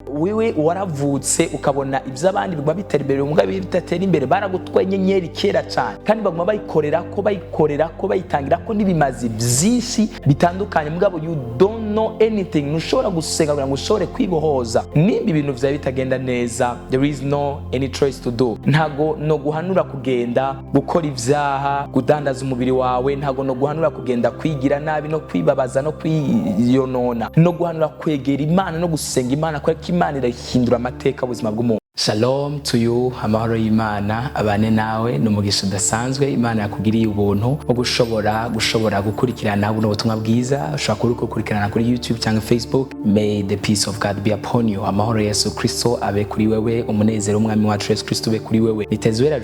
Wewe waravutse ukabona iby'abandi bigwa bitera imbere umugabo bitatera imbere baragutwaye inyenyeri kera cyane kandi baguma bayikorera ko bayitangira ko nibimazi byinshi bitandukanye mugabo you don't know anything nushobora gusenga kugira ngo ushobore kwibohoza nimba ibintu vyawe bitagenda neza there is no any choice to do ntago no guhanura kugenda gukora ivyaha kudandaza umubiri wawe ntago no guhanura kugenda kwigira nabi no kwibabaza no kwiyonona no guhanura kwegera Imana no gusenga Imana ko Imana irahindura amateka ubuzima bw'umuntu. Shalom to you, amahoro y'Imana abane nawe n'umugisha udasanzwe Imana yakugiriye ubuntu bwo gushobora gukurikirana buno butumwa bwiza ushobora kukurikirana kuri YouTube cyangwa Facebook. May the peace of God be upon you. Amahoro Yesu Kristo abe kuri wewe, umunezero umwami wacu Yesu Kristo be kuri wewe. Nitezuwera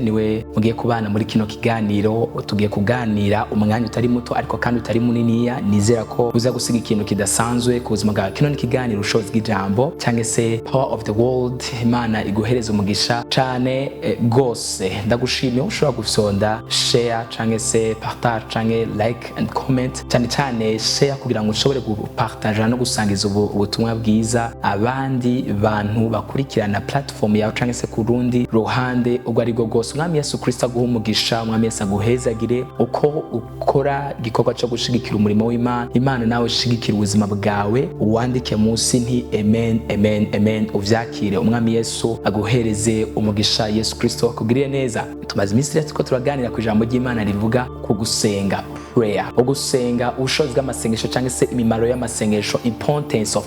niwe mugiye kubana muri kino kiganiro, tugiye kuganira umwanya utari muto ariko kandi utari muniniya. Nizera ko uza gusiga ikintu kidasanzwe ku buzima bwawe. Kino ni kiganiro ubushobozi bw'ijambo cyangwa se power of the world. Imana iguhereza umugisha cyane gose. Ndagushimiye ushobora gusonda share cyangwa se partage cyangwa like and comment, cyane share kugira ngo ushobore gupartager no gusangiza ubutumwa bwiza abandi bantu bakurikirana platform yawe cyangwa se ku rundi ruhande ubwo ari gose. Umwami Yesu Kristo aguha umugisha, umwami Yesu aguhezagire uko ukora igikorwa cyo gushigikira umurimo w'Imana. Imana nawe shigikira ubuzima bwawe, uwandike munsi nti amen amen amen, uvyakire. Umwami Yesu aguhereze umugisha. Yesu Kristo akugiriye neza. Tumaze iminsi rero ko turaganira ku ijambo ry'Imana rivuga kugusenga, prayer. Ugusenga, ubushobozi bw'amasengesho cyangwa se imimaro y'amasengesho, importance of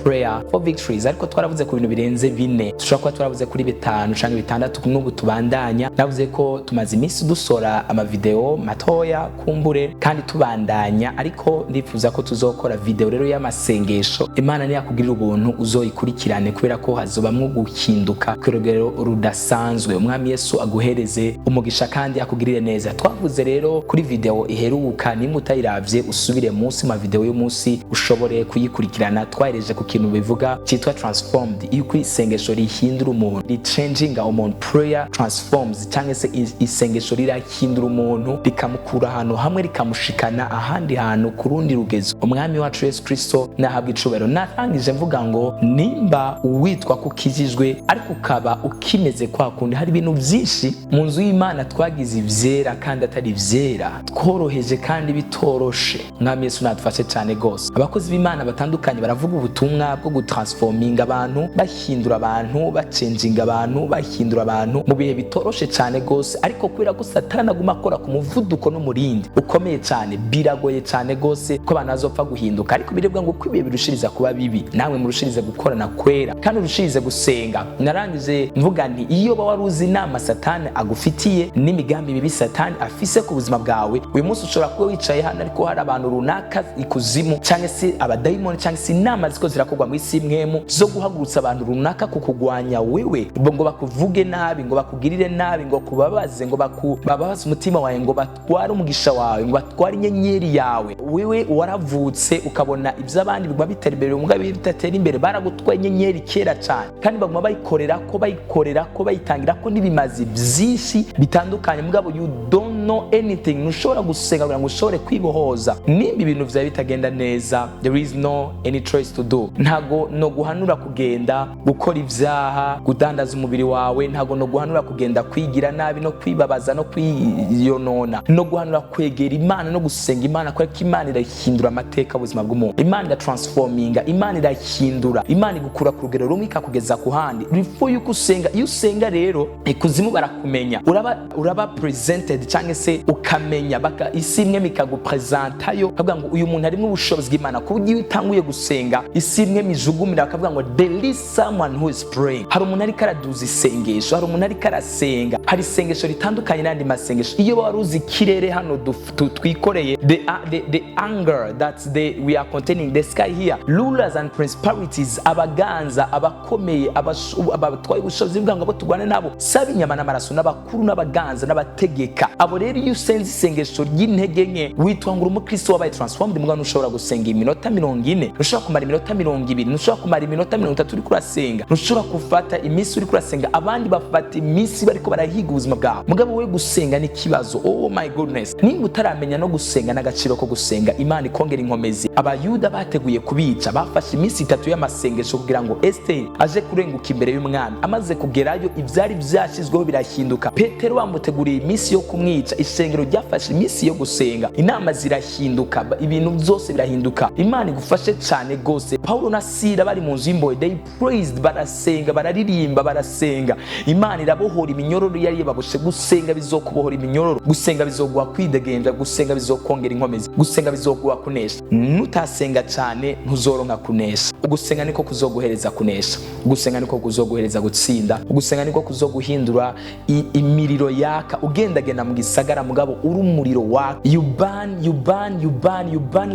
prayer for victories. Ariko twaravuze ku bintu birenze bine, dushobora kuba twaravuze kuri 5 cyangwa 6 n'ubu tubandanya. Navuze ko tumaze iminsi dusora amavideo matoya kumbure kandi tubandanya, ariko ndifuza ko tuzokora video rero y'amasengesho. Imana ni yakugirira ubuntu uzoyikurikirane kubera ko hazobamwo guhinduka kw'urugero rudasanzwe. Umwami Yesu aguhereze umugisha kandi akugirire neza. Twavuze rero kuri video iheruka, nimba utayiravye usubire munsi ma video y'umunsi ushobore kuyikurikirana. Twahereje ku kintu bivuga cyitwa transformed, iyo kwisengesho rihindura umuntu, ri changing umuntu. Prayer transforms cyangwa se isengesho rirahindura umuntu rikamukura ahantu hamwe rikamushikana ahandi hantu ku rundi rugezo. Umwami wacu Yesu Kristo nahabwa icubero. Natangije mvuga ngo nimba witwa kukijijwe ariko ukaba ukimeze kwa kundi, hari ibintu byinshi mu nzu y'Imana twagize ivyera kandi atari vyera, tworoheje kandi bitoroshe. Mwami Yesu natufashe cyane gose. Abakozi b'Imana batandukanye baravuga ubutumwa bwo gutransforminga abantu, bahindura abantu, bachanginga abantu, bahindura abantu mu bihe bitoroshe cyane gose. Ariko kubera ko Satani aguma akora ku muvuduko no murindi ukomeye cyane, biragoye cyane gose ko abantu bazopfa guhinduka. Ariko birebwa ngo kwibiye birushiriza kuba bibi, nawe murushirize gukorana kwera kandi urushirize gusenga. Narangije mvuga nti iyo bawaruzi inama Satani agufitiye n'imigambi bibi Satani afise ku buzima bwawe, uyu munsi ushobora kuba wicaye hano ariko hari abantu runaka ikuzimu cyangwa se abadayimoni cyangwa se inama ziko zirakorwa mu isi mwemu zo guhagurutsa abantu runaka kukugwanya wewe, ngo bakuvuge nabi, ngo bakugirire nabi, ngo kubabaze, ngo bababaze umutima wawe, ngo batware umugisha wawe, ngo batware inyenyeri yawe. Wewe waravutse ukabona iby'abandi bigwa bitera imbere umugabo bitatera imbere baragutwaye inyenyeri kera cyane kandi baguma bayikorera ko bayitangira ko nibimazi byinshi bitandukanye mugabo you don't know anything nushobora gusenga kugira ngo ushobore kwibohoza nimba ibintu vyawe bitagenda neza there is no any choice to do. Ntago no guhanura kugenda gukora ivyaha kudandaza umubiri wawe, ntago no guhanura kugenda kwigira nabi no kwibabaza no kwiyonona, no guhanura kwegera Imana no gusenga Imana ko Imana irahindura amateka ubuzima bw'umuntu. Imana iratransforminga, Imana irahindura, Imana igukura ku rugero rumwe ikakugeza ku handi. Before yuko usenga, iyo usenga rero ikuzimu barakumenya, uraba presented cyangwa se ukamenya baka isi imwe mikagupresentayo kavuga ngo uyu muntu arimo ubushobozi bw'Imana. Ku buryo utanguye gusenga isi imwe mijugumira bakavuga ngo there is someone who is praying. Hari umuntu ari karaduza isengesho, hari umuntu ari karasenga, hari isengesho ritandukanye n'andi masengesho. Iyo waruzi ikirere hano twikoreye, the anger that we are containing, the sky here, rulers and principalities, abaganza, abakomeye, abatwaye ubushobozi bw'Imana abo tugwana nabo, sabi inyama n'amaraso, n'abakuru n'abaganza n'abategeka. Abo rero rero iyo usenze isengesho ry'intege nke witwa ngo umukristo wabaye transformed. Mbwa ntushobora gusenga iminota 40, ntushobora kumara iminota 20, ntushobora kumara iminota 30 uri kurasenga, ntushobora gufata iminsi uri kurasenga. Abandi bafata iminsi bariko barahiga ubuzima bwawe, mugabo we gusenga ni kibazo. Oh my goodness, nimba utaramenya no gusenga n'agaciro ko gusenga, Imana ikongera inkomezi. Abayuda bateguye kubica, bafashe iminsi 3 y'amasengesho kugira ngo Esther aje kurenguka imbere y'umwami. Amaze kugerayo ivyari vyashizweho birahinduka. Petero bamuteguriye iminsi yo kumwica, ishengero ryafashe iminsi yo gusenga, inama zirahinduka, ibintu byose birahinduka. Imana igufashe cyane gose. Paulo na Sila bari mu nzu y'imbohe, they praised, barasenga, bararirimba, barasenga. Imana irabohora iminyororo yari baboshe. Gusenga bizokubohora iminyororo, gusenga bizoguha kwidegenja, gusenga bizokongera inkomezi, gusenga bizoguha kunesha. Nutasenga cyane ntuzoronka kunesha. Gusenga niko kuzoguhereza kunesha, gusenga niko kuzoguhereza gutsinda, gusenga niko kuzoguhindura imiriro yaka ugendagenda mu gisagara mugabo uri umuriro waka. You burn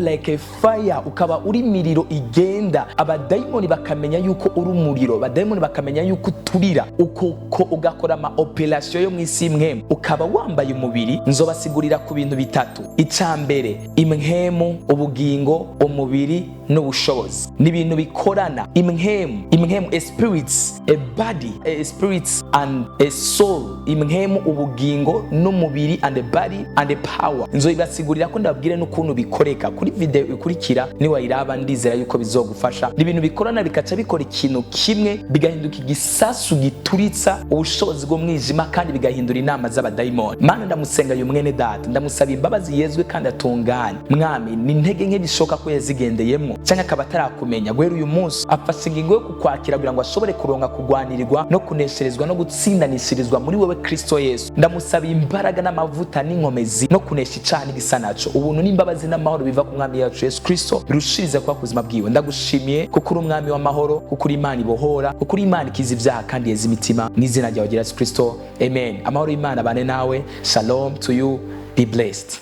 like a fire, ukaba uri miriro igenda. Abadayimoni bakamenya yuko uri umuriro, abadayimoni bakamenya yuko uturira, uko ugakora ama operation yo mwisi imwe, ukaba wambaye umubiri. Nzobasigurira ku bintu bitatu. Icambere, imhemu, ubugingo, umubiri n'ubushobozi ni ibintu bikorana. Imhemu, a spirits, a body, a spirits and a soul. Imhemu, ubugingo n'umubiri, and a body and a power. Nzobasigurira ko ndababwire n'ukuntu bikoreka kuri video ikurikira. Niwayiraba ndizera yuko bizogufasha. Ni ibintu bikorana bikaca bikora ikintu kimwe, bigahinduka igisasu gituritsa ubushobozi bwo mwijima kandi bigahindura inama z'abadayimoni. Mana ndamusenga uyu mwene data, ndamusaba imbabazi yezwe kandi atunganye. Mwami, ni intege nke bishoka ko yazigendeyemo cyangwa akaba atarakumenya. Guhera uyu munsi afashe ingingo yo kukwakira kugira ngo ashobore kuronka kugwanirirwa no kunesherezwa no gutsindanishirizwa muri wowe Kristo Yesu. Ndamusaba imbaraga n'amavuta n'inkomezi no kunesha icana igisa naco. Ubuntu n'imbabazi n'amahoro biva ku mwami yacu Yesu Kristo birushirize kwa kuzima bwiwe. Ndagushimiye kuko uri umwami w'amahoro, kuko uri Imana ibohora, kuko uri Imana ikiza ibyaha kandi yeza imitima. Mu izina ryawe Yesu Kristo, amen. Amahoro y'Imana bane nawe. Shalom to you, be blessed.